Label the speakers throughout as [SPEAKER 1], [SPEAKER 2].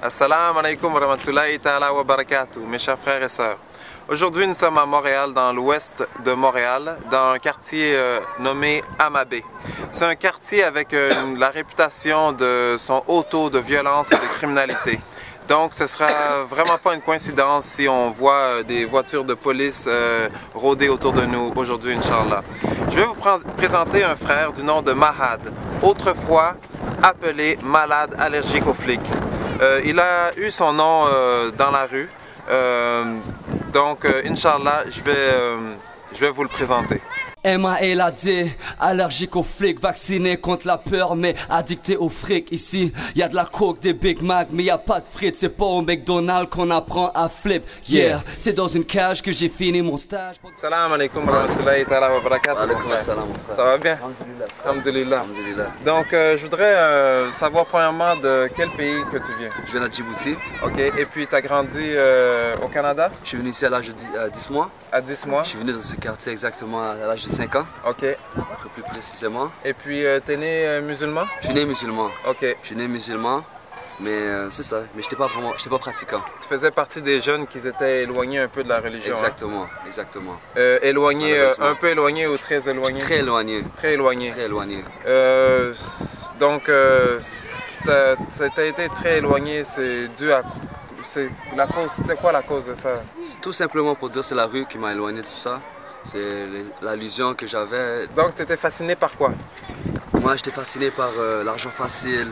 [SPEAKER 1] Assalamu alaikum wa rahmatullahi ta'ala wa barakatuh, mes chers frères et sœurs. Aujourd'hui, nous sommes à Montréal, dans l'ouest de Montréal, dans un quartier nommé Amabé. C'est un quartier avec la réputation de son haut taux de violence et de criminalité. Donc, ce sera vraiment pas une coïncidence si on voit des voitures de police rôder autour de nous aujourd'hui, Inch'Allah. Je vais vous présenter un frère du nom de Mahad, autrefois appelé malade allergique aux flics. Il a eu son nom dans la rue, donc Inch'Allah, je vais vous le présenter.
[SPEAKER 2] MALAD, allergique aux flics, vacciné contre la peur mais addicté au fric. Ici, y a de la coke, des Big Mac, mais y a pas de frites. C'est pas au McDonald's qu'on apprend à flip. Yeah, c'est dans une cage que j'ai fini mon stage.
[SPEAKER 1] Salam alaikum wa rahmatullahi ta'ala wa barakatuh. Ça va bien? Alhamdulillah. Donc, je voudrais savoir premièrement de quel pays que tu viens.
[SPEAKER 3] Je viens de Djibouti.
[SPEAKER 1] Ok, et puis tu as grandi au Canada?
[SPEAKER 3] Je suis venu ici à l'âge de 10 mois.
[SPEAKER 1] À 10 mois?
[SPEAKER 3] Je suis venu dans ce quartier exactement à l'âge de 5 ans.
[SPEAKER 1] Ok.
[SPEAKER 3] Plus précisément.
[SPEAKER 1] Et puis, t'es né musulman?
[SPEAKER 3] Je suis né musulman.
[SPEAKER 1] Ok.
[SPEAKER 3] Je suis né musulman, mais c'est ça. Mais j'étais pas pratiquant.
[SPEAKER 1] Tu faisais partie des jeunes qui étaient éloignés un peu de la religion.
[SPEAKER 3] Exactement,
[SPEAKER 1] hein?
[SPEAKER 3] Exactement.
[SPEAKER 1] Éloignés, un peu éloignés ou très éloignés?
[SPEAKER 3] Très éloigné.
[SPEAKER 1] Très éloigné.
[SPEAKER 3] Très éloigné.
[SPEAKER 1] Donc, ça t'a été très éloigné, c'est dû à... C'était quoi la cause de ça?
[SPEAKER 3] Tout simplement pour dire c'est la rue qui m'a éloigné de tout ça. C'est l'allusion que j'avais.
[SPEAKER 1] Donc tu étais fasciné par quoi?
[SPEAKER 3] Moi j'étais fasciné par l'argent facile,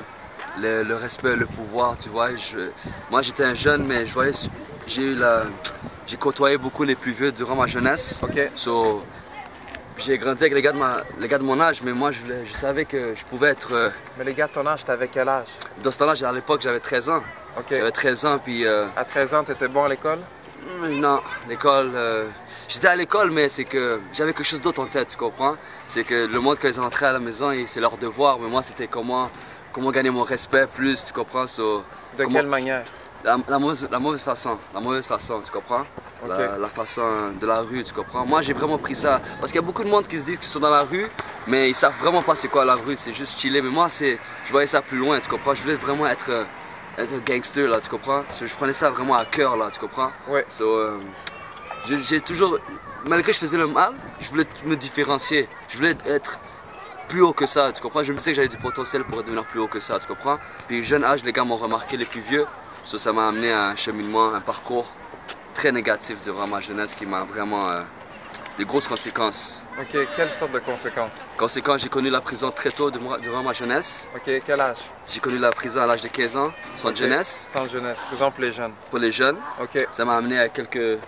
[SPEAKER 3] le respect, le pouvoir, tu vois. Moi j'étais un jeune mais je voyais, j'ai côtoyé beaucoup les plus vieux durant ma jeunesse.
[SPEAKER 1] Ok.
[SPEAKER 3] J'ai grandi avec les gars de mon âge, mais moi je savais que je pouvais être...
[SPEAKER 1] Mais les gars de ton âge, t'avais quel âge?
[SPEAKER 3] Dans ce temps-là, à l'époque j'avais 13 ans.
[SPEAKER 1] Ok.
[SPEAKER 3] J'avais 13 ans puis...
[SPEAKER 1] À 13 ans, t'étais bon à l'école?
[SPEAKER 3] Non, l'école... J'étais à l'école, mais c'est que j'avais quelque chose d'autre en tête, tu comprends? C'est que le monde, quand ils rentraient à la maison, c'est leur devoir, mais moi c'était comment gagner mon respect plus, tu comprends?
[SPEAKER 1] De quelle manière?
[SPEAKER 3] La mauvaise façon, tu comprends? Okay. La façon de la rue, tu comprends? Moi j'ai vraiment pris ça, parce qu'il y a beaucoup de monde qui se disent qu'ils sont dans la rue, mais ils savent vraiment pas c'est quoi la rue, c'est juste chiller. Mais moi je voyais ça plus loin, tu comprends? Je voulais vraiment être gangster là, tu comprends? Je prenais ça vraiment à cœur là, tu comprends?
[SPEAKER 1] Ouais.
[SPEAKER 3] J'ai toujours, malgré que je faisais le mal, je voulais me différencier. Je voulais être plus haut que ça, tu comprends? Je me disais que j'avais du potentiel pour devenir plus haut que ça, tu comprends? Puis jeune âge, les gars m'ont remarqué, les plus vieux. Ça m'a amené à un cheminement, un parcours très négatif durant ma jeunesse qui m'a vraiment des grosses conséquences.
[SPEAKER 1] Ok, quelle sorte de conséquences?
[SPEAKER 3] Conséquences, j'ai connu la prison très tôt durant ma jeunesse.
[SPEAKER 1] Ok, quel âge?
[SPEAKER 3] J'ai connu la prison à l'âge de 15 ans, sans jeunesse.
[SPEAKER 1] Sans jeunesse, prison pour les jeunes.
[SPEAKER 3] Pour les jeunes.
[SPEAKER 1] Ok.
[SPEAKER 3] Ça m'a amené à quelques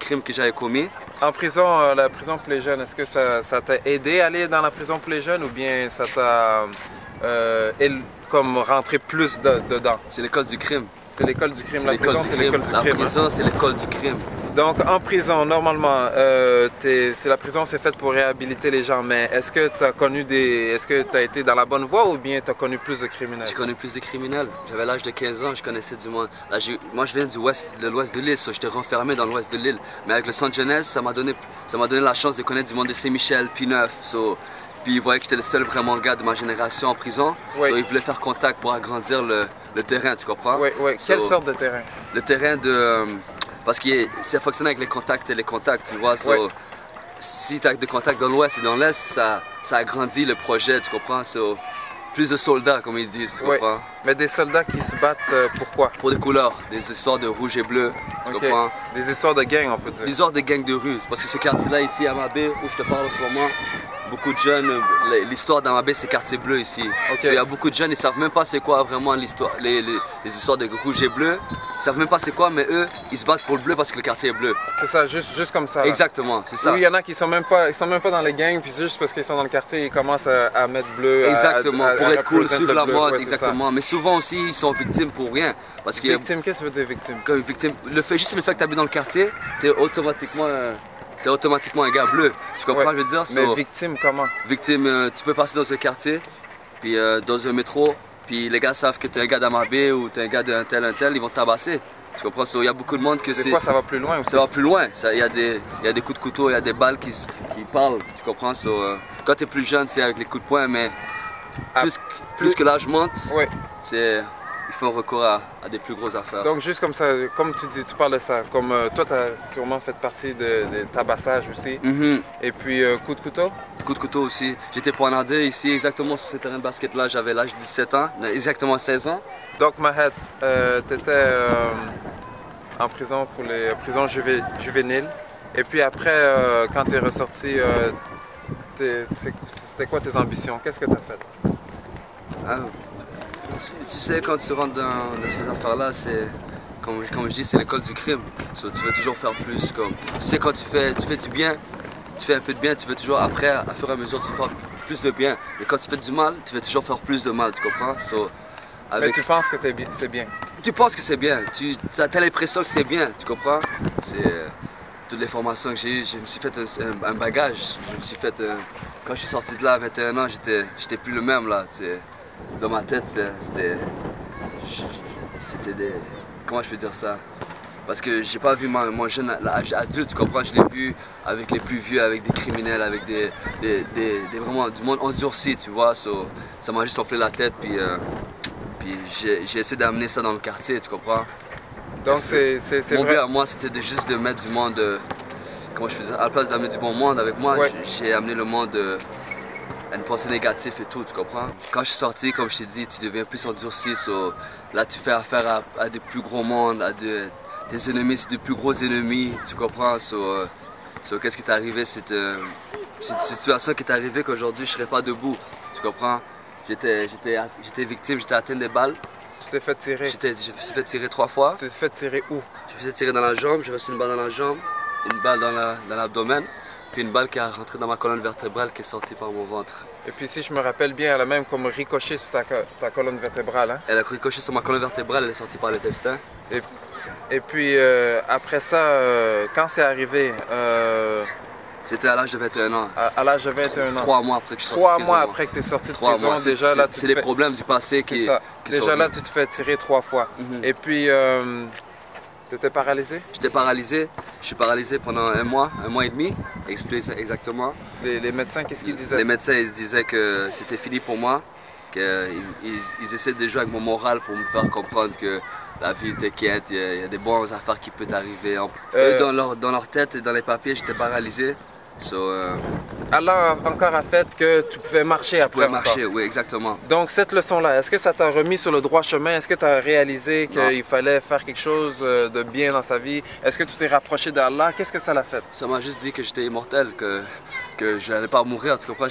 [SPEAKER 3] crimes que j'avais commis.
[SPEAKER 1] En prison, la prison pour les jeunes, est-ce que ça t'a aidé à aller dans la prison pour les jeunes ou bien ça t'a comme rentré plus dedans?
[SPEAKER 3] C'est l'école du crime.
[SPEAKER 1] C'est l'école du crime.
[SPEAKER 3] La prison, c'est l'école du crime. La prison, c'est l'école du crime.
[SPEAKER 1] Donc, en prison, normalement, la prison, c'est faite pour réhabiliter les gens. Mais est-ce que tu as connu est-ce que tu as été dans la bonne voie ou bien tu as connu plus de criminels?
[SPEAKER 3] J'ai connu plus de criminels. J'avais l'âge de 15 ans, je connaissais du moins. Là, moi, je viens de l'ouest de l'île, j'étais renfermé dans l'ouest de l'île. Mais avec le centre jeunesse, ça m'a donné la chance de connaître du monde de Saint-Michel, P9. Puis ils voyaient que j'étais le seul vraiment gars de ma génération en prison.
[SPEAKER 1] Oui.
[SPEAKER 3] Ils voulaient faire contact pour agrandir le terrain, tu comprends?
[SPEAKER 1] Oui, oui. Quelle sorte de terrain?
[SPEAKER 3] Le terrain de... parce que ça fonctionne avec les contacts, tu vois.
[SPEAKER 1] Oui.
[SPEAKER 3] Si tu as des contacts dans l'ouest et dans l'est, ça agrandit le projet, tu comprends? Plus de soldats, comme ils disent, tu comprends?
[SPEAKER 1] Mais des soldats qui se battent pourquoi?
[SPEAKER 3] Pour des couleurs, des histoires de rouge et bleu, tu comprends?
[SPEAKER 1] Des histoires de gangs, on peut dire.
[SPEAKER 3] Des histoires de gangs de rue, parce que ce quartier-là ici à Amabé, où je te parle en ce moment, beaucoup de jeunes, l'histoire d'Amabé c'est quartier bleu ici.
[SPEAKER 1] Okay.
[SPEAKER 3] Il y a beaucoup de jeunes, ils savent même pas c'est quoi vraiment l'histoire, les histoires de rouge et bleu. Ils savent même pas c'est quoi, mais eux, ils se battent pour le bleu parce que le quartier est bleu.
[SPEAKER 1] C'est ça, juste comme ça. Là.
[SPEAKER 3] Exactement, c'est ça.
[SPEAKER 1] Oui, il y en a qui sont même pas dans les gangs, puis juste parce qu'ils sont dans le quartier, ils commencent à mettre bleu.
[SPEAKER 3] Exactement, pour être cool, suivre la mode,
[SPEAKER 1] ouais,
[SPEAKER 3] exactement. Mais souvent aussi, ils sont victimes pour rien. Parce que
[SPEAKER 1] victime, qu'est-ce que tu veux dire victime?
[SPEAKER 3] Comme victime, juste le fait que tu habites dans le quartier, t'es automatiquement un gars bleu. Tu comprends, je veux dire?
[SPEAKER 1] Mais victime comment?
[SPEAKER 3] Victime, tu peux passer dans un quartier, puis dans un métro, puis les gars savent que tu es un gars d'Amabé ou tu es un gars d'un tel, ils vont te tabasser. Tu comprends? Il y a beaucoup de monde que c'est...
[SPEAKER 1] Des fois, ça va plus loin aussi.
[SPEAKER 3] Ça va plus loin. Il y a des coups de couteau, il y a des balles qui parlent. Tu comprends? Quand tu es plus jeune, c'est avec les coups de poing, mais plus que l'âge monte,
[SPEAKER 1] ouais.
[SPEAKER 3] c'est ils font recours à des plus grosses affaires.
[SPEAKER 1] Donc juste comme ça, comme tu dis, tu parles de ça, comme toi tu as sûrement fait partie de tabassage aussi, et puis coup de couteau?
[SPEAKER 3] Coup de couteau aussi. J'étais poignardé ici, exactement sur ce terrain de basket là, j'avais l'âge de 17 ans, exactement 16 ans.
[SPEAKER 1] Donc Mahed, tu étais en prison pour les prisons juvéniles, et puis après, quand tu es ressorti, c'était quoi tes ambitions? Qu'est-ce que tu as fait?
[SPEAKER 3] Ah, tu sais, quand tu rentres dans ces affaires-là, c'est, comme je dis, c'est l'école du crime. So, tu veux toujours faire plus. Comme, tu sais, quand tu fais du bien, tu fais un peu de bien, tu veux toujours, après, à fur et à mesure, tu veux faire plus de bien. Mais quand tu fais du mal, tu veux toujours faire plus de mal, tu comprends? So,
[SPEAKER 1] Mais tu penses que c'est bien?
[SPEAKER 3] Tu penses que c'est bien. Tu as l'impression que c'est bien, tu comprends? C'est toutes les formations que j'ai eues, je me suis fait un bagage. Je me suis fait, quand je suis sorti de là à 21 ans, j'étais plus le même, là. Dans ma tête, c'était des... Comment je peux dire ça? Parce que j'ai pas vu mon jeune adulte, tu comprends? Je l'ai vu avec les plus vieux, avec des criminels, avec vraiment du monde endurci, tu vois? So, ça m'a juste enflé la tête, puis j'ai essayé d'amener ça dans le quartier, tu comprends?
[SPEAKER 1] Donc c'est
[SPEAKER 3] Mon
[SPEAKER 1] vrai.
[SPEAKER 3] but à moi, c'était juste de mettre du monde, comment je peux dire, à la place d'amener du bon monde avec moi,
[SPEAKER 1] Ouais.
[SPEAKER 3] j'ai amené le monde à une pensée négative et tout, tu comprends? Quand je suis sorti, comme je t'ai dit, tu deviens plus endurci, so, là tu fais affaire à des plus gros mondes, à des ennemis, c'est des plus gros ennemis, tu comprends? So, qu'est-ce qui t'est arrivé? C'est une situation qui est arrivée qu'aujourd'hui je serais pas debout, tu comprends? J'étais victime, j'étais atteint des balles.
[SPEAKER 1] Tu t'es fait tirer.
[SPEAKER 3] Je me suis fait tirer 3 fois.
[SPEAKER 1] Tu t'es fait tirer où?
[SPEAKER 3] Je me suis fait tirer dans la jambe, j'ai reçu une balle dans la jambe, une balle dans l'abdomen, puis une balle qui a rentré dans ma colonne vertébrale qui est sortie par mon ventre.
[SPEAKER 1] Et puis si je me rappelle bien, elle a même comme ricoché sur ta colonne vertébrale. Hein?
[SPEAKER 3] Elle a ricoché sur ma colonne vertébrale, elle est sortie par l'intestin.
[SPEAKER 1] Et puis après ça, quand c'est arrivé,
[SPEAKER 3] C'était à l'âge de 21 ans.
[SPEAKER 1] à l'âge de 21 ans,
[SPEAKER 3] 3 mois après que je suis sorti de
[SPEAKER 1] 3
[SPEAKER 3] prison.
[SPEAKER 1] mois après que tu es sorti de
[SPEAKER 3] 3
[SPEAKER 1] prison,
[SPEAKER 3] mois.
[SPEAKER 1] déjà là, tu
[SPEAKER 3] c'est
[SPEAKER 1] te
[SPEAKER 3] les
[SPEAKER 1] fais...
[SPEAKER 3] problèmes du passé
[SPEAKER 1] C'est
[SPEAKER 3] qui
[SPEAKER 1] ça.
[SPEAKER 3] qui
[SPEAKER 1] Déjà
[SPEAKER 3] sont
[SPEAKER 1] là,
[SPEAKER 3] venus.
[SPEAKER 1] tu te fais tirer 3 fois. Et puis, tu étais paralysé?
[SPEAKER 3] J'étais paralysé. Je suis paralysé pendant un mois et demi, exactement.
[SPEAKER 1] Les médecins, qu'est-ce qu'ils disaient?
[SPEAKER 3] Les médecins, ils disaient que c'était fini pour moi, qu'ils essaient de jouer avec mon moral pour me faire comprendre que la vie t'inquiète, il y a des bonnes affaires qui peuvent arriver. Eux, dans leur tête et dans les papiers, j'étais paralysé. So,
[SPEAKER 1] Allah encore a fait que tu pouvais marcher
[SPEAKER 3] je
[SPEAKER 1] après
[SPEAKER 3] pouvais
[SPEAKER 1] encore.
[SPEAKER 3] marcher, oui, exactement.
[SPEAKER 1] Donc cette leçon-là, est-ce que ça t'a remis sur le droit chemin? Est-ce que tu as réalisé qu'il fallait faire quelque chose de bien dans sa vie? Est-ce que tu t'es rapproché d'Allah? Qu'est-ce que ça l'a fait?
[SPEAKER 3] Ça m'a juste dit que j'étais immortel, que je n'allais pas mourir, tu comprends?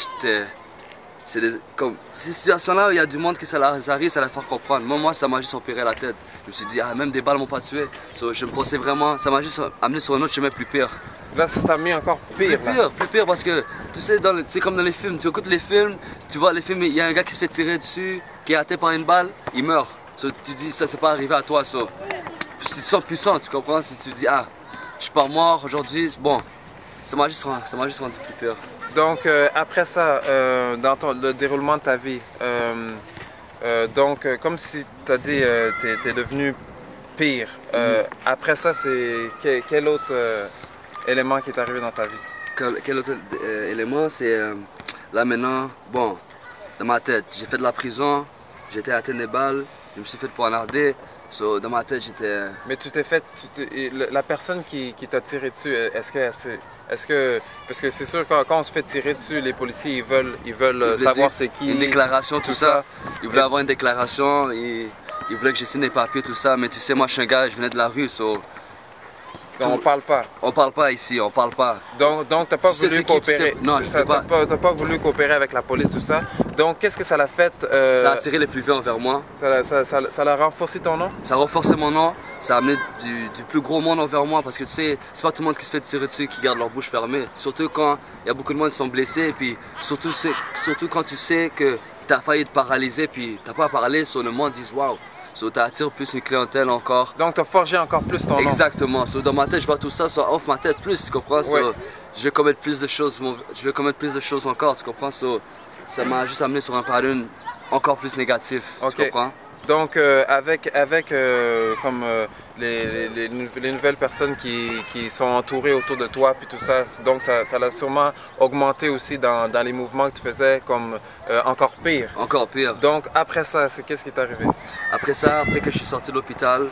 [SPEAKER 3] Comme ces situations-là, il y a du monde qui ça arrive, ça les fait comprendre. Moi, ça m'a juste empiré la tête. Je me suis dit, ah, même des balles m'ont pas tué. So, je me pensais vraiment, ça m'a juste amené sur un autre chemin plus pire.
[SPEAKER 1] Là, ça t'a mis encore pire.
[SPEAKER 3] Plus pire parce que, tu sais, c'est comme dans les films, tu écoutes les films, tu vois les films, il y a un gars qui se fait tirer dessus, qui est atteint par une balle, il meurt. So, tu dis, ça, c'est pas arrivé à toi. So, tu te sens puissant, tu comprends? Si tu dis, ah, je suis pas mort aujourd'hui, bon, ça m'a juste rendu plus pire.
[SPEAKER 1] Donc après ça, dans le déroulement de ta vie, donc comme si tu as dit, tu es devenu pire. Après ça, c'est quel autre élément qui est arrivé dans ta vie?
[SPEAKER 3] Quel autre élément? C'est là maintenant, bon, dans ma tête, j'ai fait de la prison, j'ai été atteint des balles, je me suis fait poignarder. So, dans ma tête, j'étais...
[SPEAKER 1] Mais tu t'es fait... la personne qui t'a tiré dessus, est-ce que... Parce que c'est sûr que quand on se fait tirer dessus, les policiers, ils veulent savoir c'est qui...
[SPEAKER 3] Une déclaration, tout ça. Ils voulaient avoir une déclaration, ils voulaient que je signe des papiers, tout ça. Mais tu sais, moi, je suis un gars, je venais de la rue, so...
[SPEAKER 1] On parle pas.
[SPEAKER 3] On parle pas ici, on parle pas.
[SPEAKER 1] Donc t'as pas voulu coopérer.
[SPEAKER 3] Non, je sais pas.
[SPEAKER 1] T'as pas voulu coopérer avec la police, tout ça. Donc qu'est-ce que ça l'a fait?
[SPEAKER 3] Ça a attiré les plus vieux envers moi.
[SPEAKER 1] Ça l'a renforcé ton nom?
[SPEAKER 3] Ça a renforcé mon nom. Ça a amené du plus gros monde envers moi parce que tu sais, c'est pas tout le monde qui se fait tirer dessus qui garde leur bouche fermée. Surtout quand il y a beaucoup de monde qui sont blessés et puis surtout quand tu sais que t'as failli te paralyser puis t'as pas à parler, sur le monde disent waouh. So, tu attires plus une clientèle encore.
[SPEAKER 1] Donc, tu as forgé encore plus ton nom.
[SPEAKER 3] Exactement. So, dans ma tête, je vois tout ça, ça offre ma tête plus, tu comprends? So,
[SPEAKER 1] ouais.
[SPEAKER 3] Je vais commettre plus de choses, encore, tu comprends? So, ça m'a juste amené sur un pattern encore plus négatif,
[SPEAKER 1] okay.
[SPEAKER 3] Tu comprends?
[SPEAKER 1] Donc, comme les nouvelles personnes qui sont entourées autour de toi, puis tout ça, donc ça l'a sûrement augmenté aussi dans les mouvements que tu faisais, comme encore pire.
[SPEAKER 3] Encore pire.
[SPEAKER 1] Donc, après ça, qu'est-ce qui est arrivé?
[SPEAKER 3] Après ça, après que je suis sorti de l'hôpital,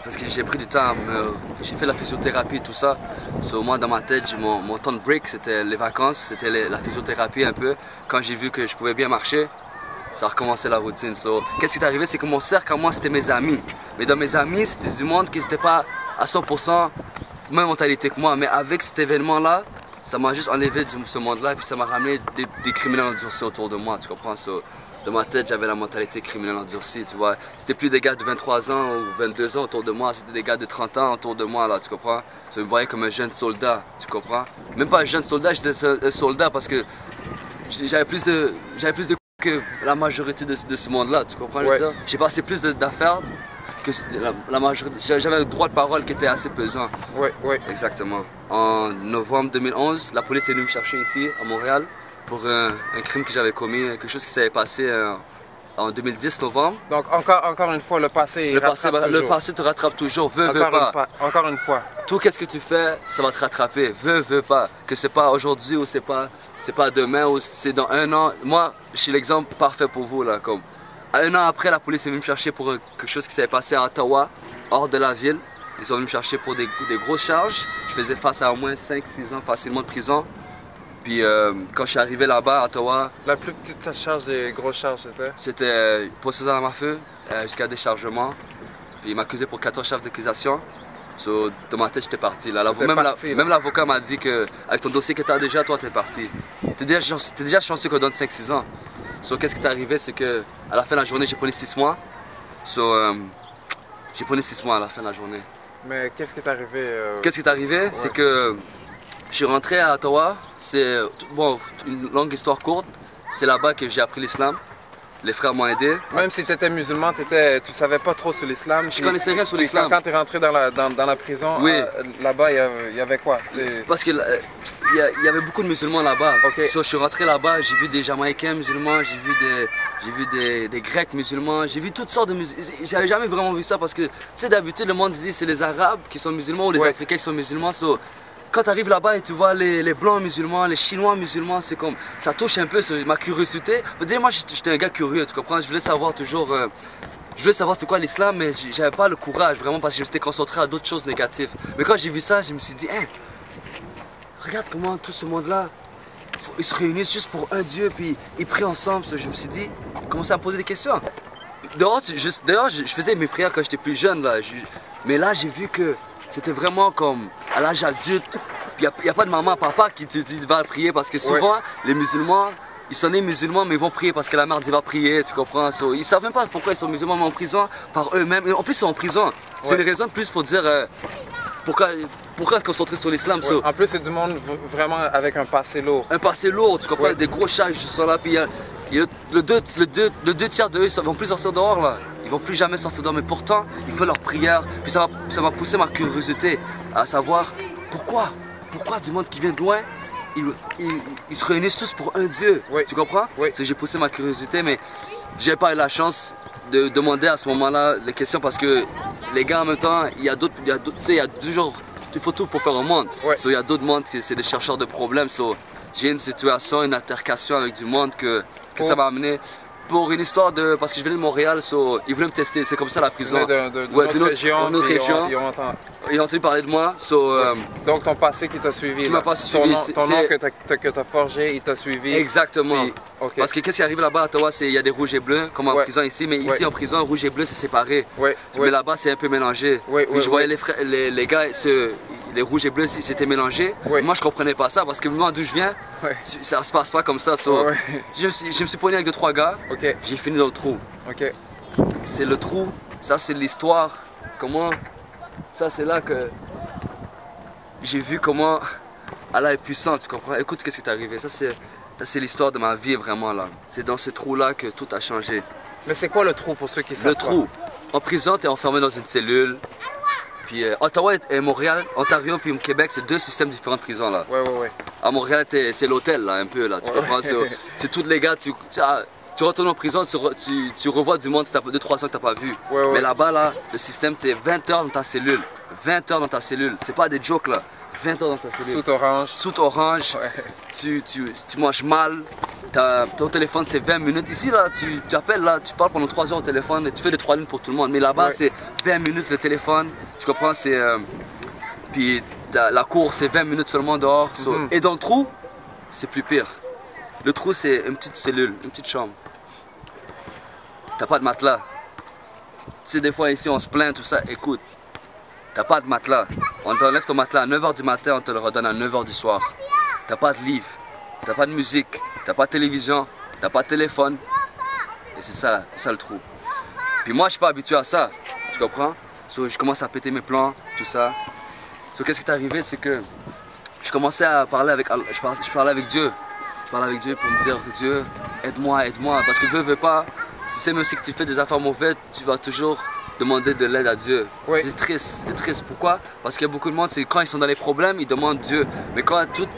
[SPEAKER 3] parce que j'ai pris du temps, j'ai fait la physiothérapie et tout ça. Moi, dans ma tête, mon temps de break, c'était les vacances, c'était la physiothérapie un peu. Quand j'ai vu que je pouvais bien marcher, ça a recommencé la routine. Qu'est-ce qui est arrivé, c'est que mon cercle, à moi, c'était mes amis. Mais dans mes amis, c'était du monde qui n'était pas à 100% même mentalité que moi. Mais avec cet événement-là, ça m'a juste enlevé de ce monde-là, puis ça m'a ramené des criminels endurcis autour de moi, tu comprends? Dans ma tête, j'avais la mentalité criminelle endurcie, tu vois. C'était plus des gars de 23 ans ou 22 ans autour de moi, c'était des gars de 30 ans autour de moi, là, tu comprends? Ça me voyait comme un jeune soldat, tu comprends? Même pas un jeune soldat, j'étais un soldat parce que j'avais plus de que la majorité de ce monde-là, tu comprends?
[SPEAKER 1] Ouais.
[SPEAKER 3] J'ai passé plus d'affaires que la majorité. J'avais un droit de parole qui était assez pesant.
[SPEAKER 1] Oui, oui.
[SPEAKER 3] Exactement. En novembre 2011, la police est venue me chercher ici, à Montréal, pour un crime que j'avais commis, quelque chose qui s'était passé en 2010, novembre.
[SPEAKER 1] Donc, encore une fois, le passé
[SPEAKER 3] le passé te rattrape toujours, veux pas.
[SPEAKER 1] Encore une fois.
[SPEAKER 3] Tout qu'est-ce que tu fais, ça va te rattraper, veux pas. Que c'est pas aujourd'hui ou c'est pas demain ou c'est dans un an. Moi, je suis l'exemple parfait pour vous, là, comme. Un an après, la police est venue me chercher pour quelque chose qui s'est passé à Ottawa, hors de la ville. Ils sont venus me chercher pour des grosses charges. Je faisais face à au moins 5-6 ans facilement de prison. Puis quand je suis arrivé là-bas à Ottawa...
[SPEAKER 1] La plus petite charge des grosses charges, c'était?
[SPEAKER 3] C'était possession d'arme à feu jusqu'à déchargement. Puis il m'a accusé pour 14 chefs d'accusation. Dans ma tête, j'étais parti. Là. Même l'avocat m'a dit que avec ton dossier que tu as déjà, toi, t'es parti. T'es déjà chanceux qu'on donne 5-6 ans. Qu'est-ce qui est arrivé, c'est que à la fin de la journée, j'ai pris 6 mois. J'ai pris 6 mois à la fin de la journée.
[SPEAKER 1] Mais qu'est-ce qui est arrivé?
[SPEAKER 3] Qu'est-ce qui est arrivé? Ouais. C'est que je suis rentré à Ottawa. C'est une longue histoire courte. C'est là-bas que j'ai appris l'islam. Les frères m'ont aidé.
[SPEAKER 1] Même si tu étais musulman, tu savais pas trop sur l'islam.
[SPEAKER 3] Je connaissais rien sur l'islam.
[SPEAKER 1] Quand tu es rentré dans la prison,
[SPEAKER 3] oui.
[SPEAKER 1] Là-bas, il y avait quoi?
[SPEAKER 3] Parce qu'il y avait beaucoup de musulmans là-bas.
[SPEAKER 1] Okay.
[SPEAKER 3] Je suis rentré là-bas, j'ai vu des Jamaïcains musulmans, j'ai vu des Grecs musulmans, j'ai vu toutes sortes de musulmans. J'avais jamais vraiment vu ça parce que, tu sais, d'habitude, le monde dit c'est les Arabes qui sont musulmans ou les Africains qui sont musulmans. Quand tu arrives là-bas et tu vois les blancs musulmans, les chinois musulmans, c'est comme, ça touche un peu ma curiosité. Moi, j'étais un gars curieux, tu comprends? Je voulais savoir toujours, je voulais savoir c'était quoi l'islam, mais j'avais pas le courage vraiment parce que j'étais concentré à d'autres choses négatives. Mais quand j'ai vu ça, je me suis dit, hey, regarde comment tout ce monde-là, ils se réunissent juste pour un Dieu, puis ils prient ensemble. Je me suis dit, commencer à me poser des questions. Dehors, je faisais mes prières quand j'étais plus jeune, là. Mais là, j'ai vu que c'était vraiment comme à l'âge adulte. Il n'y a pas de maman, papa qui te dit va prier parce que souvent, les musulmans, ils sont nés musulmans mais ils vont prier parce que la mère dit va prier, tu comprends? Ils ne savent même pas pourquoi ils sont musulmans, mais en prison par eux-mêmes. En plus, ils sont en prison. C'est une raison de plus pour dire pourquoi se concentrer sur l'islam.
[SPEAKER 1] En plus, c'est du monde vraiment avec un passé lourd.
[SPEAKER 3] Un passé lourd, tu comprends? Des gros charges sont là. Puis le deux tiers d'eux, ils ne vont plus sortir dehors là. Ils vont plus jamais sortir dehors, mais pourtant, il faut leur prière. Puis ça m'a poussé ma curiosité à savoir pourquoi du monde qui vient de loin, ils se réunissent tous pour un Dieu. Tu comprends? J'ai poussé ma curiosité, mais j'ai pas eu la chance de demander à ce moment-là les questions parce que les gars en même temps, il y a toujours, il faut tout pour faire un monde. Il y a d'autres mondes qui c'est des chercheurs de problèmes. J'ai une situation, une altercation avec du monde que ça m'a amené. Pour une histoire parce que je venais de Montréal, ils voulaient me tester, c'est comme ça la prison.
[SPEAKER 1] D'une autre région.
[SPEAKER 3] Ils ont entendu parler de moi.
[SPEAKER 1] Donc ton passé qui t'a suivi.
[SPEAKER 3] Qui m'a pas suivi.
[SPEAKER 1] Ton nom que t'as forgé, il t'a suivi.
[SPEAKER 3] Exactement. Parce que qu'est-ce qui arrive là-bas à Ottawa, il y a des rouges et bleus, comme en prison ici, mais ici en prison, rouge et bleu c'est séparé. Mais là-bas c'est un peu mélangé. Puis je voyais les gars, les rouges et bleus c'était mélangé. Moi je comprenais pas ça parce que moi d'où je viens, ça se passe pas comme ça. Je me suis poigné avec 2-3 gars. J'ai fini dans le trou. C'est le trou, ça c'est l'histoire. Comment? Ça c'est là que j'ai vu comment Allah est puissant, tu comprends? Écoute qu'est-ce qui est arrivé. Ça c'est l'histoire de ma vie vraiment là. C'est dans ce trou là que tout a changé.
[SPEAKER 1] Mais c'est quoi le trou pour ceux qui savent?
[SPEAKER 3] Le trou. En prison, tu es enfermé dans une cellule. Puis Ottawa et Montréal, Ontario puis Québec, c'est deux systèmes différents de prison là.
[SPEAKER 1] Ouais.
[SPEAKER 3] À Montréal, c'est l'hôtel là, un peu là, tu comprends? C'est tous les gars, tu retournes en prison, tu revois du monde, ça fait 2-3 ans que t'as pas vu. Mais là-bas, là, le système, c'est 20 heures dans ta cellule. 20 heures dans ta cellule. C'est pas des jokes là. 20 heures dans ta cellule.
[SPEAKER 1] Sous orange.
[SPEAKER 3] Sous orange. Tu manges mal. Ton téléphone, c'est 20 minutes. Ici, là, tu appelles, là, tu parles pendant 3 heures au téléphone et tu fais des 3 lignes pour tout le monde. Mais là-bas, c'est 20 minutes le téléphone. Tu comprends? Puis la cour, c'est 20 minutes seulement dehors. Et dans le trou, c'est plus pire. Le trou, c'est une petite cellule, une petite chambre. T'as pas de matelas. Tu sais, des fois ici, on se plaint, tout ça. Écoute, t'as pas de matelas. On t'enlève ton matelas à 9 h du matin, on te le redonne à 9 h du soir. T'as pas de livre, t'as pas de musique, t'as pas de télévision, t'as pas de téléphone. Et c'est ça le trou. Puis moi, je suis pas habitué à ça. Tu comprends? Je commence à péter mes plans, tout ça. Qu'est-ce qui est arrivé, c'est que je commençais à parler avec Allah. Je parlais avec Dieu. Je parlais avec Dieu pour me dire, Dieu, aide-moi, aide-moi. Parce que veux pas, tu sais, même si tu fais des affaires mauvaises, tu vas toujours demander de l'aide à Dieu. C'est triste. Pourquoi? Parce qu'il y a beaucoup de monde, c'est quand ils sont dans les problèmes, ils demandent Dieu. Mais quand tout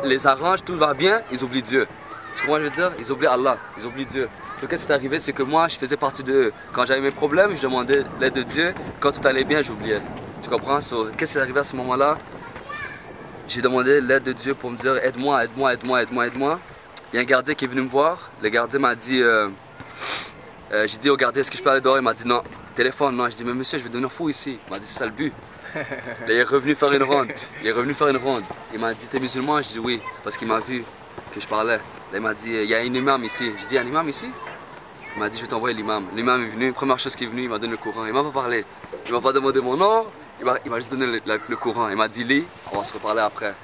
[SPEAKER 3] les arrange, tout va bien, ils oublient Dieu. Tu comprends ce que je veux dire? Ils oublient Allah, ils oublient Dieu. Qu'est-ce qui est arrivé, c'est que moi, je faisais partie d'eux. Quand j'avais mes problèmes, je demandais l'aide de Dieu. Quand tout allait bien, j'oubliais. Tu comprends? Qu'est-ce qui est arrivé à ce moment-là? J'ai demandé l'aide de Dieu pour me dire aide-moi, aide-moi, aide-moi, aide-moi, aide-moi. Il y a un gardien qui est venu me voir. Le gardien m'a dit, j'ai dit au gardien, est-ce que je peux aller dehors? Il m'a dit non. Téléphone, non. Je dis, mais monsieur, je vais devenir fou ici. Il m'a dit, c'est ça le but. Là, il est revenu faire une ronde. Il m'a dit, t'es musulman? Je dis oui, parce qu'il m'a vu que je parlais. Là, il m'a dit, il y a un imam ici. Je dis, un imam ici? Il m'a dit, je vais t'envoyer l'imam. L'imam est venu, première chose qui est venue, il m'a donné le Coran. Il m'a pas parlé. Il m'a pas demandé mon nom. Il m'a juste donné le Coran. Il m'a dit, lis, on va se reparler après.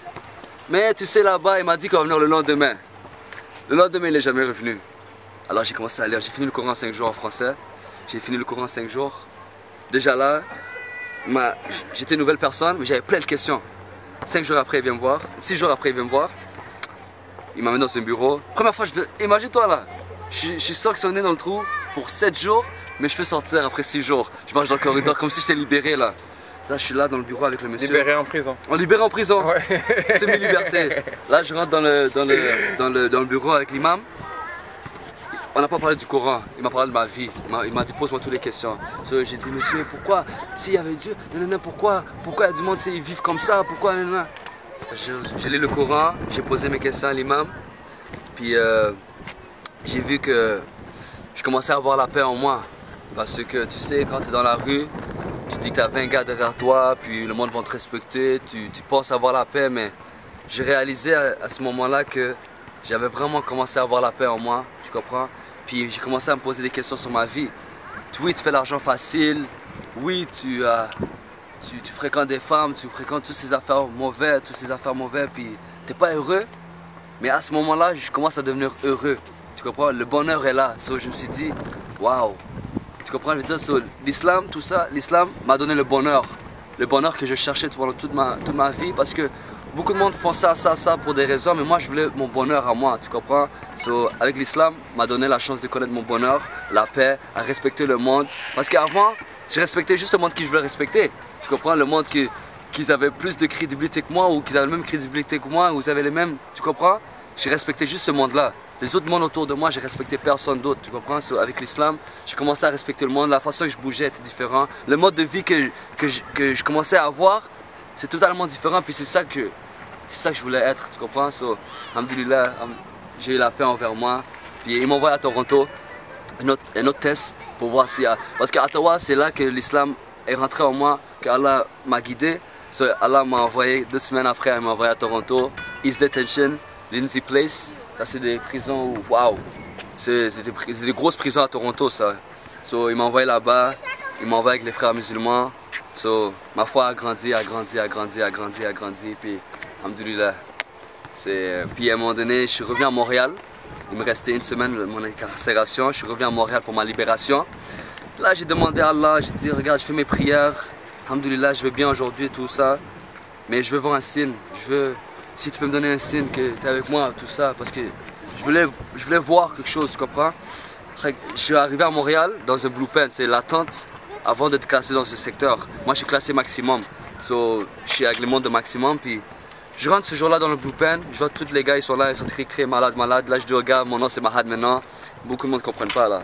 [SPEAKER 3] Mais tu sais, là-bas, il m'a dit qu'on va venir le lendemain. Le lendemain, il n'est jamais revenu. Alors j'ai commencé à lire. J'ai fini le Coran en 5 jours en français. J'ai fini le Coran en 5 jours. Déjà là, j'étais une nouvelle personne, mais j'avais plein de questions. 5 jours après, il vient me voir. 6 jours après, il vient me voir. Il m'amène dans son bureau. Première fois, imagine-toi là. Je suis sanctionné dans le trou pour 7 jours, mais je peux sortir après 6 jours. Je marche dans le corridor comme si j'étais libéré là. Là, je suis là dans le bureau avec le monsieur.
[SPEAKER 1] Libéré en prison.
[SPEAKER 3] Libéré en prison. C'est mes libertés. Là, je rentre dans le bureau avec l'imam. On n'a pas parlé du Coran, il m'a parlé de ma vie. Il m'a dit pose-moi toutes les questions. J'ai dit monsieur, pourquoi s'il y avait Dieu, pourquoi il y a du monde, ils vivent comme ça, pourquoi J'ai lu le Coran, j'ai posé mes questions à l'imam. Puis j'ai vu que je commençais à avoir la paix en moi. Parce que tu sais, quand tu es dans la rue, tu dis que tu as 20 gars derrière toi, puis le monde va te respecter, tu penses avoir la paix, mais j'ai réalisé à ce moment-là que j'avais vraiment commencé à avoir la paix en moi, tu comprends? Puis j'ai commencé à me poser des questions sur ma vie. Oui, tu fais l'argent facile, oui, tu fréquentes des femmes, tu fréquentes toutes ces affaires mauvaises, puis t'es pas heureux. Mais à ce moment-là, je commence à devenir heureux, tu comprends? Le bonheur est là, je me suis dit, waouh! Tu comprends, je veux dire, l'islam, tout ça, l'islam m'a donné le bonheur que je cherchais pendant toute ma vie, parce que beaucoup de monde font ça pour des raisons, mais moi je voulais mon bonheur à moi, tu comprends? Avec l'islam, m'a donné la chance de connaître mon bonheur, la paix, à respecter le monde, parce qu'avant, je respectais juste le monde que je voulais respecter, tu comprends? Le monde qu'ils avaient plus de crédibilité que moi, ou qu'ils avaient la même crédibilité que moi, ou ils avaient les mêmes, tu comprends? J'ai respecté juste ce monde-là. Les autres mondes autour de moi, j'ai respecté personne d'autre, tu comprends? Avec l'islam, j'ai commencé à respecter le monde, la façon que je bougeais était différente. Le mode de vie que je commençais à avoir, c'est totalement différent, puis c'est ça que je voulais être, tu comprends? Alhamdoulilah, j'ai eu la paix envers moi. Puis ils m'ont envoyé à Toronto un autre test pour voir si... Parce qu'à Ottawa, c'est là que l'islam est rentré en moi, qu'Allah m'a guidé. Allah m'a envoyé 2 semaines après, il m'a envoyé à Toronto. East Detention, Lindsay Place. Ça, c'est des prisons où, waouh! C'est des grosses prisons à Toronto, ça. Il m'a envoyé là-bas, il m'a envoyé avec les frères musulmans. Ma foi a grandi, puis alhamdoulilah. Puis à un moment donné, je suis revenu à Montréal. Il me restait 1 semaine de mon incarcération. Je suis revenu à Montréal pour ma libération. Là, j'ai demandé à Allah, j'ai dit, regarde, je fais mes prières. Alhamdoulilah, je vais bien aujourd'hui, tout ça. Mais je veux voir un signe. Si tu peux me donner un signe que tu es avec moi, tout ça. Parce que je voulais voir quelque chose, tu comprends? Je suis arrivé à Montréal dans un blue pen, c'est la tente avant d'être classé dans ce secteur. Moi, je suis classé maximum. So, je suis avec le monde de maximum. Puis, je rentre ce jour-là dans le Blue Pen. Je vois tous les gars, ils sont là, ils sont très malades, malades. Là, je dis aux gars, mon nom c'est Mahad maintenant. Beaucoup de monde ne comprennent pas là.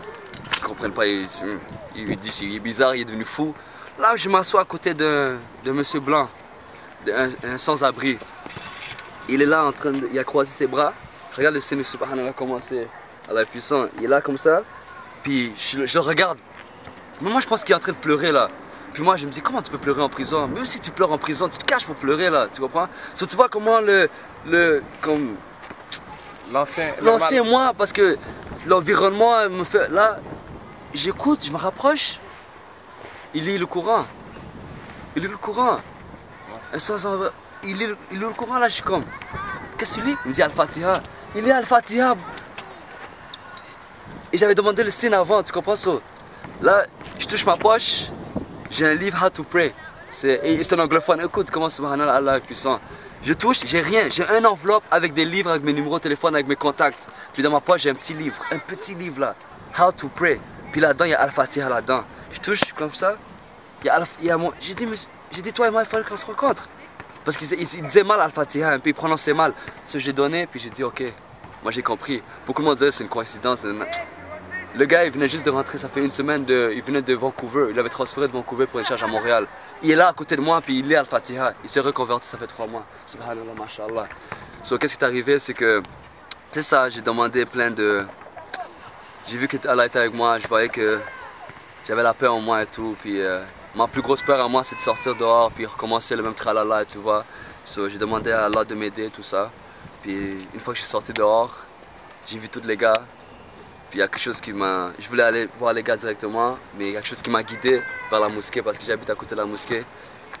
[SPEAKER 3] Ils ne comprennent pas. Ils disent, il est bizarre, il est devenu fou. Là, je m'assois à côté de monsieur Blanc, un sans-abri. Il est là en train de. Il a croisé ses bras. Regarde le Seigneur Subhanallah comment c'est à la puissance. Il est là comme ça. Puis je le regarde. Mais moi, je pense qu'il est en train de pleurer là. Puis moi, je me dis, comment tu peux pleurer en prison? Même si tu pleures en prison, tu te caches pour pleurer là. Tu comprends? So, tu vois comment l'ancien moi, parce que l'environnement me fait. Là, j'écoute, je me rapproche. Il lit le Coran. Il lit le Coran. Il lit le Coran, là, je suis comme. Qu'est-ce que tu lis? Il me dit Al-Fatiha. Il lit Al-Fatiha. Et j'avais demandé le signe avant, tu comprends ça? Là, je touche ma poche. J'ai un livre How to Pray. C'est un anglophone. Écoute comment Subhanallah, Allah est puissant. Je touche, j'ai rien. J'ai une enveloppe avec des livres, avec mes numéros de téléphone, avec mes contacts. Puis dans ma poche, j'ai un petit livre là. How to Pray. Puis là-dedans, il y a Al-Fatiha là-dedans. Je touche comme ça. J'ai dit, toi et moi, il fallait qu'on se rencontre. Parce qu'il disait mal Al-Fatiha, un peu, il prononçait mal. Ce que j'ai donné, puis j'ai dit, ok, moi j'ai compris. Beaucoup de monde disaient, c'est une coïncidence. Le gars, il venait juste de rentrer, ça fait une semaine, il venait de Vancouver. Il avait transféré de Vancouver pour une charge à Montréal. Il est là à côté de moi, puis il lit Al-Fatiha. Il s'est reconverti, ça fait 3 mois. Subhanallah, mashallah. So, qu'est-ce qui est arrivé, c'est que, c'est ça, j'ai demandé plein de. J'ai vu que Allah était avec moi, je voyais que j'avais la paix en moi et tout. Puis ma plus grosse peur à moi, c'est de sortir dehors, puis recommencer le même tralala, tu vois. So, j'ai demandé à Allah de m'aider, tout ça. Puis une fois que je suis sorti dehors, j'ai vu tous les gars. Puis il y a quelque chose qui m'a. Je voulais aller voir les gars directement, mais il y a quelque chose qui m'a guidé vers la mosquée parce que j'habite à côté de la mosquée.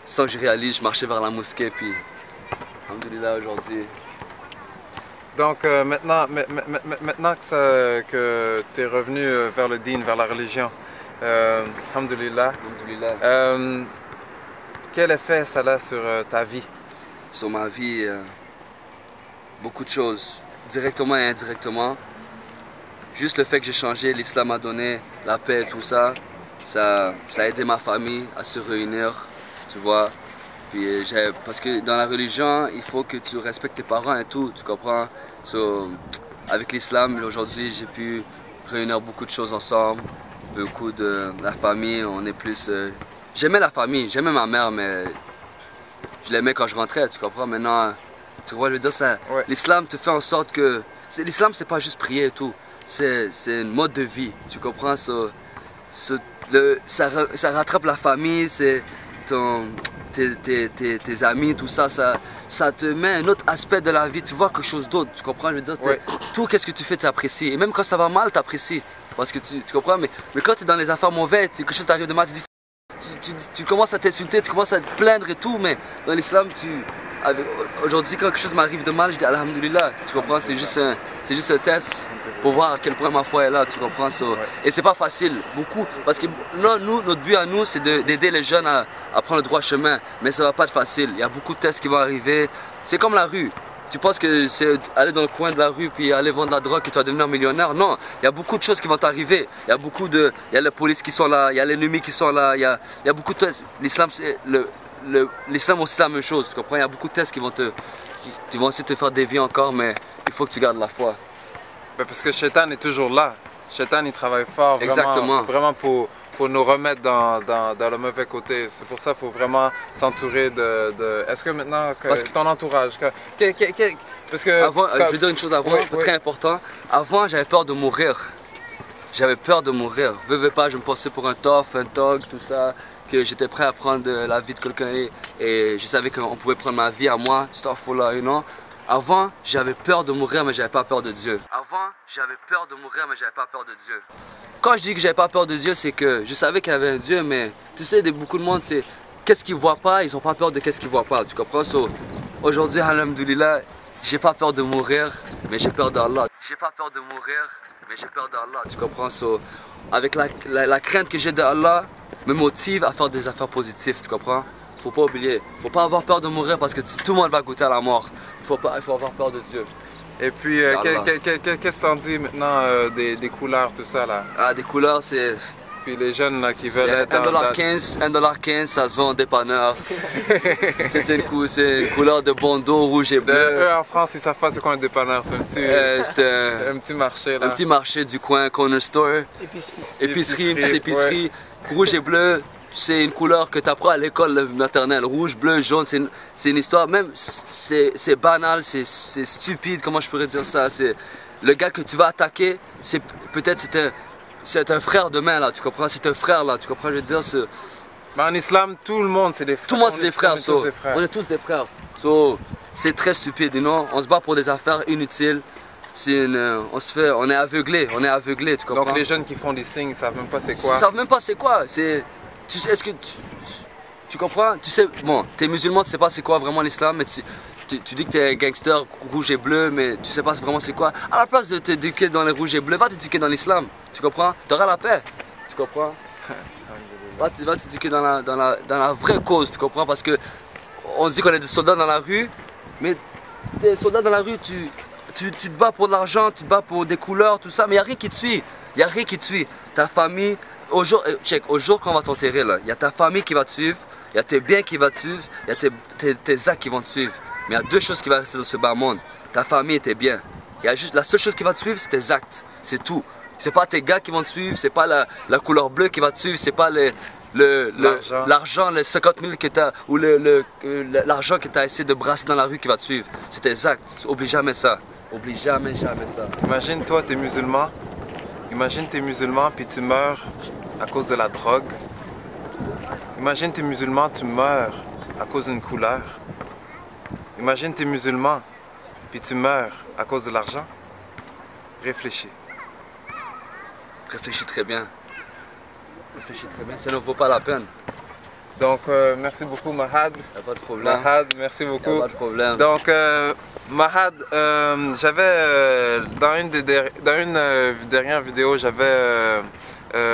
[SPEAKER 3] Sans que je réalise, je marchais vers la mosquée, puis. Alhamdoulilah aujourd'hui.
[SPEAKER 1] Donc maintenant que tu es revenu vers le dîn, vers la religion, alhamdoulilah, quel effet ça a sur ta vie?
[SPEAKER 3] Sur ma vie, beaucoup de choses, directement et indirectement. Juste le fait que j'ai changé, l'islam m'a donné la paix et tout ça, ça a aidé ma famille à se réunir, tu vois. Puis parce que dans la religion, il faut que tu respectes tes parents et tout, tu comprends? So, avec l'islam, aujourd'hui, j'ai pu réunir beaucoup de choses ensemble, beaucoup de la famille, on est plus. J'aimais la famille, j'aimais ma mère, mais je l'aimais quand je rentrais, tu comprends? Maintenant, tu vois, je veux dire, ça,
[SPEAKER 1] ouais.
[SPEAKER 3] L'islam te fait en sorte que. L'islam, c'est pas juste prier et tout, c'est un mode de vie, tu comprends? Ça rattrape la famille, c'est tes amis, tout ça, ça te met un autre aspect de la vie, tu vois quelque chose d'autre, tu comprends? Je veux dire,
[SPEAKER 1] ouais.
[SPEAKER 3] Tout qu'est-ce que tu fais, tu apprécies. Et même quand ça va mal, tu apprécies. Parce que tu comprends? Mais quand tu es dans les affaires mauvaises, quelque chose t'arrive de mal, tu commences à t'insulter, tu commences à te plaindre et tout, mais dans l'islam, aujourd'hui, quand quelque chose m'arrive de mal, je dis Alhamdoulilah, tu comprends? C'est juste un test pour voir à quel point ma foi est là, tu comprends?
[SPEAKER 1] Ouais.
[SPEAKER 3] Et c'est pas facile, beaucoup, parce que notre but à nous, c'est d'aider les jeunes à prendre le droit chemin, mais ça va pas être facile. Il y a beaucoup de tests qui vont arriver. C'est comme la rue. Tu penses que c'est aller dans le coin de la rue puis aller vendre la drogue et tu vas devenir millionnaire? Non, il y a beaucoup de choses qui vont t'arriver. Il y a la police qui sont là, il y a l'ennemi qui sont là, il y a beaucoup de tests. L'islam, c'est l'islam aussi la même chose, tu comprends? Il y a beaucoup de tests qui vont essayer de te faire dévier encore, mais il faut que tu gardes la foi.
[SPEAKER 1] Ben parce que Shaitan est toujours là. Shaitan, il travaille fort vraiment pour nous remettre dans le mauvais côté. C'est pour ça qu'il faut vraiment s'entourer de... Est-ce que maintenant, ton entourage... Parce que...
[SPEAKER 3] Avant, je vais dire une chose avant, très important. Avant, j'avais peur de mourir. J'avais peur de mourir. Veux pas, je me pensais pour un tough, un thug, tout ça. Que j'étais prêt à prendre la vie de quelqu'un et je savais qu'on pouvait prendre ma vie à moi. Astaghfirullah, you know? Avant, j'avais peur de mourir, mais j'avais pas peur de Dieu. Quand je dis que j'avais pas peur de Dieu, c'est que je savais qu'il y avait un Dieu, mais tu sais, beaucoup de monde, c'est qu'est-ce qu'ils voient pas, ils ont pas peur de qu'est-ce qu'ils voient pas. Tu comprends? Aujourd'hui, alhamdoulilah, j'ai pas peur de mourir, mais j'ai peur d'Allah. Tu comprends? Avec la crainte que j'ai d'Allah, me motive à faire des affaires positives, tu comprends? Faut pas oublier, faut pas avoir peur de mourir parce que tout le monde va goûter à la mort. Il faut avoir peur de Dieu.
[SPEAKER 1] Et puis, qu'est-ce que t'en dis maintenant des couleurs, tout ça là?
[SPEAKER 3] Ah, des couleurs, c'est
[SPEAKER 1] puis les jeunes là, qui veulent
[SPEAKER 3] C'est
[SPEAKER 1] être dans...
[SPEAKER 3] 1,15 $, ça se vend en dépanneur. C'est une couleur de bandeau rouge et bleu.
[SPEAKER 1] Eux en France, ils savent pas c'est quoi un dépanneur, c'est un petit, un petit marché là.
[SPEAKER 3] Un petit marché du coin, corner store. Épicerie, une petite épicerie. Ouais. Rouge et bleu, c'est une couleur que tu apprends à l'école maternelle. Rouge, bleu, jaune, c'est une histoire, même c'est banal, c'est stupide, comment je pourrais dire ça. Le gars que tu vas attaquer, peut-être c'est un frère demain là, tu comprends? C'est un frère là, tu comprends? Je veux dire,
[SPEAKER 1] mais en islam, tout le monde c'est des frères.
[SPEAKER 3] Tout le monde c'est des frères,
[SPEAKER 1] on
[SPEAKER 3] est tous des frères. C'est très stupide, you know? On se bat pour des affaires inutiles. On est aveuglé, tu comprends?
[SPEAKER 1] Donc les jeunes qui font des signes, ils savent même pas c'est quoi.
[SPEAKER 3] Ils savent même pas c'est quoi. Tu sais, est-ce que tu comprends? Tu sais, bon, t'es musulman, tu sais pas c'est quoi vraiment l'islam, mais tu dis que t'es gangster rouge et bleu, mais tu sais pas vraiment c'est quoi. À la place de t'éduquer dans les rouges et bleus, va t'éduquer dans l'islam, tu comprends? T'auras la paix, tu comprends? Va t'éduquer dans la vraie cause, tu comprends? Parce que on se dit qu'on est des soldats dans la rue, mais t'es soldats dans la rue, tu te bats pour de l'argent, tu te bats pour des couleurs, tout ça, mais il n'y a rien qui te suit. Il n'y a rien qui te suit. Ta famille, au jour qu'on va t'enterrer, il y a ta famille qui va te suivre, il y a tes biens qui vont te suivre, il y a tes actes qui vont te suivre. Mais il y a deux choses qui vont rester dans ce bas monde. Ta famille et tes biens. La seule chose qui va te suivre, c'est tes actes. C'est tout. C'est pas tes gars qui vont te suivre, c'est pas la couleur bleue qui va te suivre, c'est pas l'argent, les 50 000 que tu as, ou l'argent que tu as essayé de brasser dans la rue qui va te suivre. C'est tes actes. Oublie jamais ça. Oublie jamais ça.
[SPEAKER 1] Imagine toi, t'es musulman. Imagine t'es musulman puis tu meurs à cause de la drogue. Imagine t'es musulman, tu meurs à cause d'une couleur. Imagine t'es musulman puis tu meurs à cause de l'argent. Réfléchis.
[SPEAKER 3] Réfléchis très bien. Ça ne vaut pas la peine.
[SPEAKER 1] Donc, merci beaucoup, Mahad.
[SPEAKER 3] Y a pas de problème.
[SPEAKER 1] Mahad, merci beaucoup.
[SPEAKER 3] Y a pas de problème.
[SPEAKER 1] Donc, Mahad, j'avais, dans une dernière vidéo, j'avais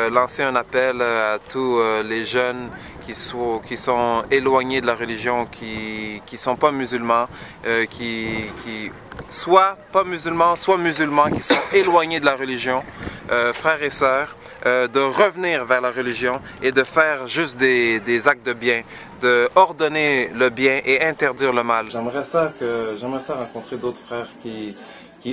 [SPEAKER 1] lancé un appel à tous les jeunes qui sont éloignés de la religion, qui sont pas musulmans, soit pas musulmans, soit musulmans, qui sont éloignés de la religion, frères et sœurs, de revenir vers la religion et de faire juste des actes de bien, de ordonner le bien et interdire le mal. J'aimerais ça rencontrer d'autres frères qui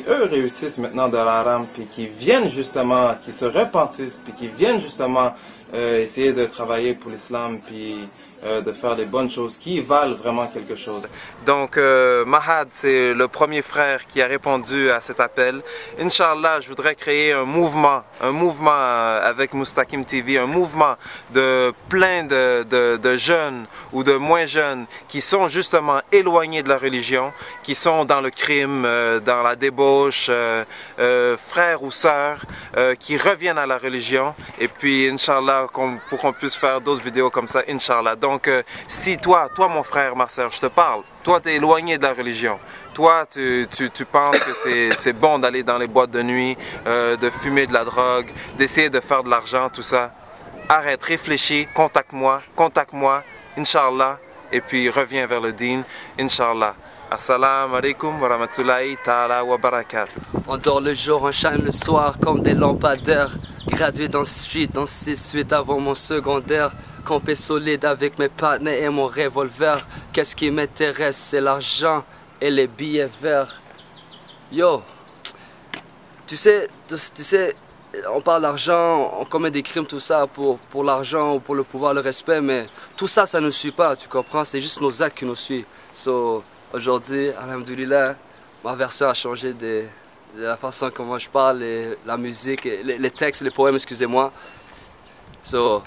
[SPEAKER 1] eux réussissent maintenant dans l'haram, puis qui viennent justement, qui se repentissent, puis qui viennent justement essayer de travailler pour l'islam, puis de faire les bonnes choses qui valent vraiment quelque chose. Donc Mahad, c'est le premier frère qui a répondu à cet appel. Inch'Allah, je voudrais créer un mouvement avec Mustaqim TV, un mouvement de plein de jeunes ou de moins jeunes qui sont justement éloignés de la religion, qui sont dans le crime, dans la débauche, frères ou sœurs, qui reviennent à la religion, et puis Inch'Allah, pour qu'on puisse faire d'autres vidéos comme ça, Inch'Allah. Donc, si toi mon frère, ma soeur, je te parle, toi tu es éloigné de la religion, toi tu penses que c'est bon d'aller dans les boîtes de nuit, de fumer de la drogue, d'essayer de faire de l'argent, tout ça, arrête, réfléchis, contacte-moi, Inch'Allah, et puis reviens vers le dîn, Inch'Allah. Assalamu alaikum wa rahmatullahi ta'ala wa barakatuh.
[SPEAKER 3] On dort le jour, on shine le soir comme des lampadaires. Gradué dans le street, dans 6-8 avant mon secondaire. Campé solide avec mes partenaires et mon revolver. Qu'est-ce qui m'intéresse, c'est l'argent et les billets verts. Yo, tu sais, on parle d'argent, on commet des crimes, tout ça pour l'argent ou pour le pouvoir, le respect, mais tout ça, ça ne nous suit pas, tu comprends? C'est juste nos actes qui nous suivent. So, aujourd'hui, alhamdoulilah, ma version a changé de la façon comment je parle, la musique, les textes, les poèmes, excusez-moi. So,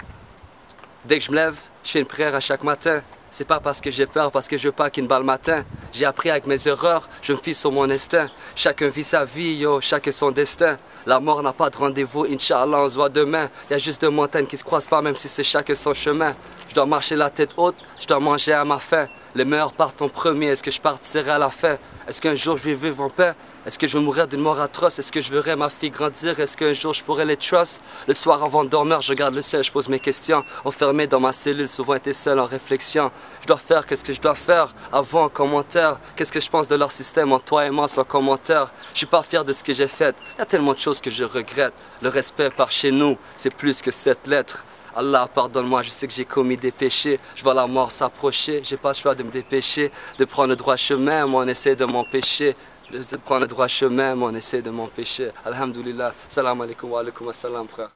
[SPEAKER 3] dès que je me lève, je fais une prière à chaque matin. C'est pas parce que j'ai peur, parce que je veux pas qu'une balle m'atteint. J'ai appris avec mes erreurs, je me fie sur mon instinct. Chacun vit sa vie, yo, chacun son destin. La mort n'a pas de rendez-vous, Inch'Allah, on se voit demain. Il y a juste deux montagnes qui se croisent pas, même si c'est chacun son chemin. Je dois marcher la tête haute, je dois manger à ma faim. Les meilleurs partent en premier, est-ce que je partirai à la fin? Est-ce qu'un jour je vais vivre en paix? Est-ce que je vais mourir d'une mort atroce? Est-ce que je verrai ma fille grandir? Est-ce qu'un jour je pourrai les trust? Le soir avant de dormir, je regarde le ciel, je pose mes questions. Enfermé dans ma cellule, souvent été seul en réflexion. Je dois faire qu'est-ce que je dois faire? Avant en commentaire, qu'est-ce que je pense de leur système en toi et moi sans commentaire? Je suis pas fier de ce que j'ai fait. Il y a tellement de choses chose que je regrette. Le respect par chez nous, c'est plus que 7 lettres. Allah, pardonne-moi, je sais que j'ai commis des péchés. Je vois la mort s'approcher. J'ai pas le choix de me dépêcher, de prendre le droit chemin, mais on essaie de m'empêcher. De prendre le droit chemin, mais on essaie de m'empêcher. Alhamdulillah. Salam alaikum wa alaikum assalam, frère.